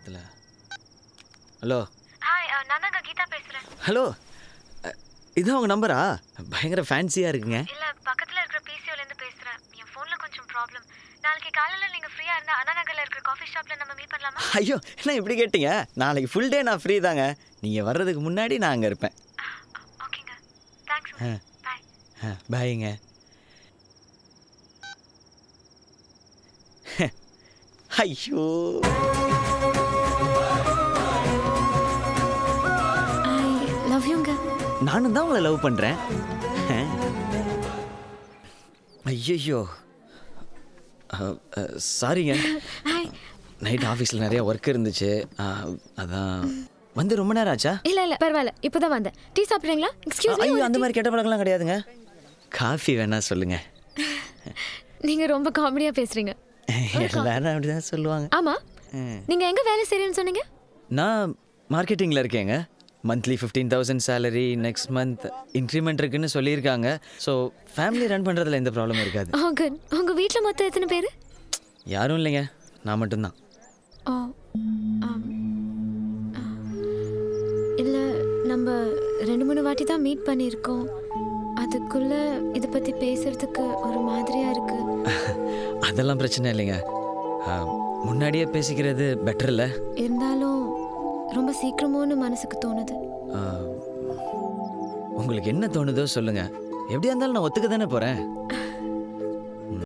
நேரத்தில். Hello. Hi, நான் தாங்க கீதா பேசுறேன். ஹலோ. இதான் உங்கள் நம்பரா? பயங்கர ஃபேன்சியாக இருக்குங்க. இல்ல, பக்கத்துல இருக்கிற பிசிஓல இருந்து பேசுறேன். என் ஃபோன்ல கொஞ்சம் ப்ராப்ளம். நாளைக்கு காலையில நீங்க ஃப்ரீயா இருந்தா அண்ணா நகர்ல இருக்கிற காஃபி ஷாப்ல நம்ம மீட் பண்ணலாமா? ஐயோ, என்ன இப்படி கேட்டீங்க? நாளைக்கு ஃபுல் டே நான் ஃப்ரீ தாங்க. நீங்கள் வர்றதுக்கு முன்னாடி நான் அங்கே இருப்பேன். ஓகேங்க. தேங்க்ஸ். பை. பாய்ங்க. ஐயோ, ஐ லவ் யூங்க. நானும் தான் உங்களை லவ் பண்ணுறேன். ஐயோ, சாரிங்க. ஹாய். நைட் ஆஃபீஸில் நிறைய ஒர்க் இருந்துச்சு. அதான் வந்து ரொம்ப நேரம் ஆச்சா? இல்ல பரவாயில்ல, இப்போதான் வந்தேன். டீ சாப்பிட்றீங்களா? Excuse me. ஐயோ, அந்த மாதிரி கெட்ட பழக்கம்லாம் கிடையாதுங்க. காஃபி வேணா சொல்லுங்க. நீங்க ரொம்ப காமெடியா பேசுறீங்க. எல்லாரும் அப்படிதான் சொல்லுவாங்க. ஆமா, நீங்க எங்க வேலை செய்றீங்கன்னு சொன்னீங்க? நான் மார்க்கெட்டிங்கில் இருக்கேங்க. Monthly 15,000 salary, next month increment இருக்குன்னு சொல்லியிருக்காங்க. ஸோ ஃபேமிலி ரன் பண்ணுறதுல எந்த ப்ராப்ளமும் இருக்காது. ஓ குட். உங்க வீட்டில் மொத்தம் எத்தனை பேர்? யாரும் இல்லைங்க, நான் மட்டும்தான். ஓ, இல்லை, நம்ம 2-3 வாட்டி தான் மீட் பண்ணியிருக்கோம். அதுக்குள்ள இதை பற்றி பேசுறதுக்கு ஒரு மாதிரியா இருக்கு. அதெல்லாம் பிரச்சனை இல்லைங்க. முன்னாடியே பேசிக்கிறது பெட்டர் இல்லை? இருந்தாலும் ரொம்ப சீக்கிரமோன்னு மனசுக்கு தோணுது. உங்களுக்கு என்ன தோணுதோ சொல்லுங்கள். எப்படியா இருந்தாலும் நான் ஒத்துக்க தானே போகிறேன்.